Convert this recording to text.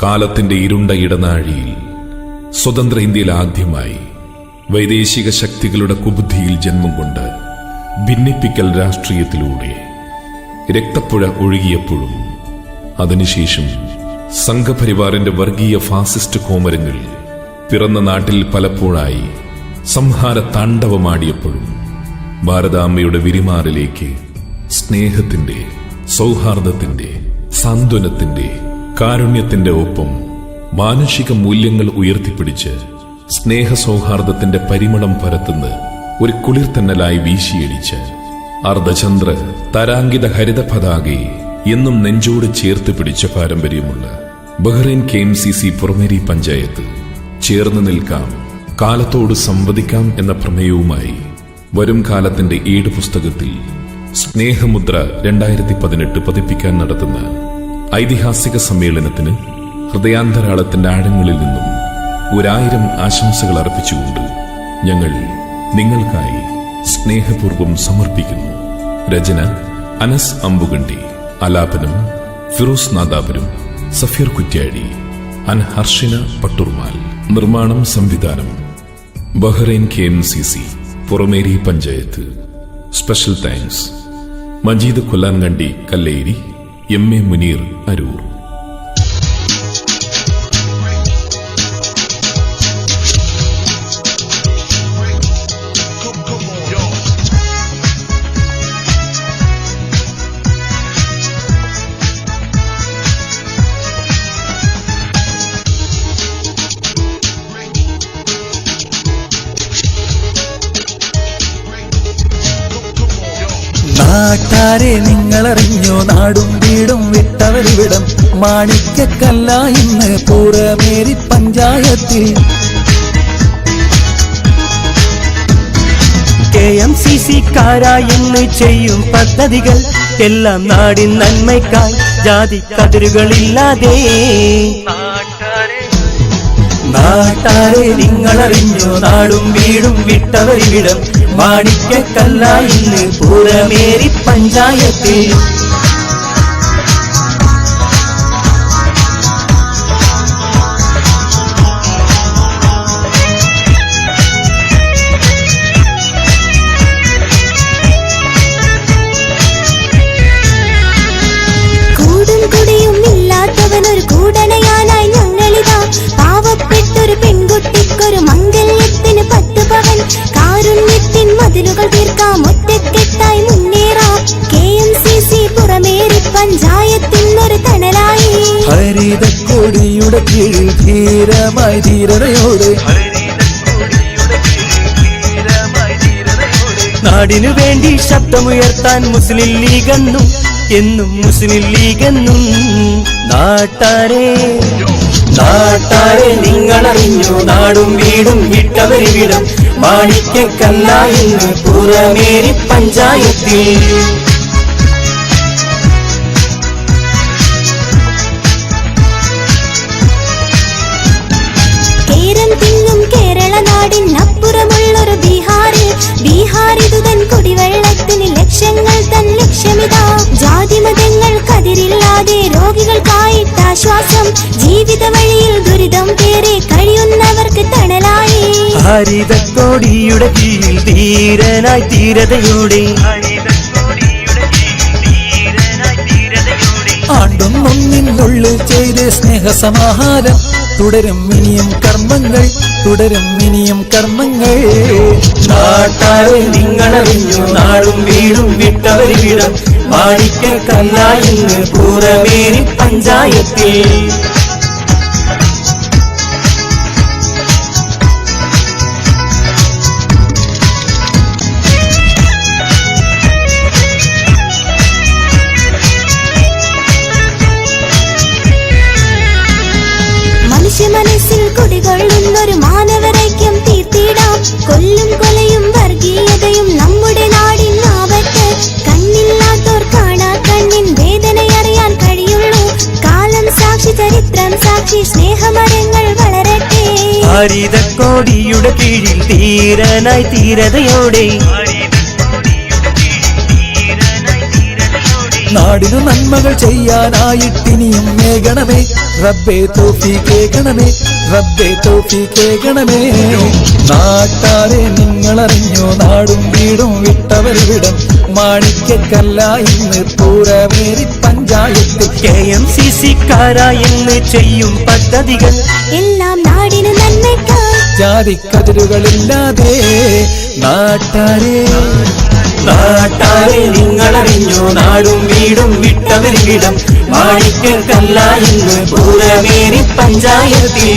കാലത്തിന്റെ ഇരുണ്ട ഇടനാഴിയിൽ സ്വതന്ത്ര ഇന്ത്യയിൽ ആദ്യമായി വൈദേശിക ശക്തികളുടെ കുബുദ്ധിയിൽ ജന്മം കൊണ്ട് ഭിന്നിപ്പിക്കൽ രാഷ്ട്രീയത്തിലൂടെ രക്തപ്പുഴ ഒഴുകിയപ്പോഴും അതിനുശേഷം സംഘപരിവാറിന്റെ വർഗീയ ഫാസിസ്റ്റ് കോമരങ്ങൾ പിറന്ന നാട്ടിൽ പലപ്പോഴായി സംഹാര താണ്ഡവമാടിയപ്പോഴും ഭാരതാംബയുടെ വിരിമാറിലേക്ക് സ്നേഹത്തിന്റെ, സൗഹാർദ്ദത്തിന്റെ, സാന്ത്വനത്തിന്റെ, കാരുണ്യത്തിന്റെ ഒപ്പം മാനുഷിക മൂല്യങ്ങൾ ഉയർത്തിപ്പിടിച്ച് സ്നേഹസൗഹാർദ്ദത്തിന്റെ പരിമളം പരത്തുന്ന ഒരു കുളിർത്തന്നലായി വീശിയടിച്ച് അർദ്ധചന്ദ്ര തരാങ്കിത ഹരിത പതാകയെ എന്നും നെഞ്ചോട് ചേർത്ത് പിടിച്ച പാരമ്പര്യമുള്ള ബഹ്റൈൻ KMCC പുറമേരി പഞ്ചായത്ത് ചേർന്ന് നിൽക്കാം, കാലത്തോട് സംവദിക്കാം എന്ന പ്രമേയവുമായി വരും കാലത്തിന്റെ 7 പുസ്തകത്തിൽ സ്നേഹമുദ്ര 2018 പതിപ്പിക്കാൻ നടത്തുന്ന ഐതിഹാസിക സമ്മേളനത്തിന് ഹൃദയാന്തരാളത്തിന്റെ ആഴങ്ങളിൽ നിന്നും 1000 ആശംസകൾ അർപ്പിച്ചുകൊണ്ട് ഞങ്ങൾ നിങ്ങൾക്കായി സ്നേഹപൂർവ്വം സമർപ്പിക്കുന്നു. രചന അനസ് അമ്പുകണ്ടി, ആലാപനം ഫിറോസ് നാദാപുരം, സഫീർ കുറ്റ്യാടി, ഹർഷിന പട്ടുർമാൽ. നിർമ്മാണം സംവിധാനം Bahrain KMCC Puramery panchayat. Special thanks Majeed Kollankandi Kalleri, MA Muneer Aroor. നാട്ടാരെ നിങ്ങളറിഞ്ഞോ, നാടും വീടും വിട്ടവരിവിടം മാണിക്കക്കല്ല ഇന്ന് പുറമേരി പഞ്ചായത്തിൽ. KMCC-ക്കാരായി ഇന്ന് ചെയ്യും പദ്ധതികൾ എല്ലാം നാടിൻ നന്മയ്ക്കായി, ജാതി കതിരുകളില്ലാതെ. നാട്ടാരെ നിങ്ങളറിഞ്ഞോ, നാടും വീടും വിട്ടവരിവിടം മാണിക്കക്കല്ല ഇന്ന് പുറമേരി പഞ്ചായത്തിൽ. കൂടും കുടിയും ഇല്ലാത്തവനൊരു കൂടണയാനായി ഞങ്ങളിതാ. പാവപ്പെട്ടൊരു പെൺകുട്ടിക്കൊരു മംഗല്യത്തിന് 10 പവൻ, കാരുണ്യത്തിൻ മതിലുകൾ തീർക്കാം, ഒറ്റക്കെട്ടായി മുന്നേറാം. KMCC പുറമേരി പഞ്ചായത്തിനൊരു തണലായി. ഹരിതക്കൊടിയുടെ കീഴിൽ ധീരമായി ധീരതയോടെ നാടിനു വേണ്ടി ശബ്ദമുയർത്താൻ മുസ്ലിം ലീഗെന്നും എന്നും മുസ്ലിം ലീഗെന്നും. നാട്ടാരെ നിങ്ങളറിഞ്ഞോ, നാടും വീടും വിട്ടവരിവിടം മാണിക്കക്കല്ല ഇന്ന് പുറമേരി പഞ്ചായത്തിൽ. കേരം തിങ്ങും കേരള നാടിനപ്പുറമുള്ളൊരു ബീഹാറിതുതൻ കുടിവെള്ളത്തിന് ലക്ഷങ്ങൾ തൻ ലക്ഷ്യമിതാ. ജാതിമതങ്ങൾക്കതിരില്ലാതെ രോഗികൾക്കായിട്ടാശ്വാസം, ജീവിത വഴിയിൽ ദുരിതം പേരെ കഴിയുന്നവർക്ക് തണലായി. ഹരിതക്കൊടിയുടെ കീഴിൽ ധീരനായി ധീരതയോടെ ആണ്ടും ഒന്നിനുള്ളിൽ ചെയ്ത് സ്നേഹസമാഹാരം തുടരും ഇനിയും കർമ്മങ്ങൾ, തുടരും ഇനിയും കർമ്മങ്ങൾ. നാട്ടാരെ നിങ്ങളറിഞ്ഞു, നാടും വീടും വിട്ടവരിവിടം മാണിക്കക്കല്ല ഇന്ന് പുറമേരി പഞ്ചായത്തിൽ. മനസ്സിൽ കുടികൊള്ളുന്നൊരു മാനവരൈക്യം തീർത്തിടാം. കൊല്ലും കൊലയും വർഗീയതയും നമ്മുടെ നാടിനാവട്ടെ. കണ്ണില്ലാത്തോർ കാണാ കണ്ണിൻ വേദനയറിയാൻ കഴിയുള്ളൂ. കാലം സാക്ഷി, ചരിത്രം സാക്ഷി, സ്നേഹമരങ്ങൾ വളരട്ടെ. ഹരിതക്കൊടിയുടെ കീഴിൽ ധീരനായി ധീരതയോടെ നാടിനു നന്മകൾ ചെയ്യാനായിട്ടിനിയും മേകണമേ റബ്ബേ തൗഫീഖേകണമേ റബ്ബേ തൗഫീഖേകണമേ നാട്ടാരെ നിങ്ങളറിഞ്ഞു നാടും വീടും വിട്ടവരിവിടം മാണിക്കക്കല്ല ഇന്ന് പൂരമേരി പഞ്ചായത്ത് KMCC-ക്കാരാ ഇന്ന് ചെയ്യും പദ്ധതികൾ എല്ലാം നാടിന് നന്മയ്ക്കായി ജാതിക്കതിരുകളില്ലാതെ നാട്ടാരെ നിങ്ങളറിഞ്ഞു നാടും വീടും വിട്ടവരിവിടം മാണിക്കക്കല്ല ഇന്ന് പൂരമേരി പഞ്ചായത്തിൽ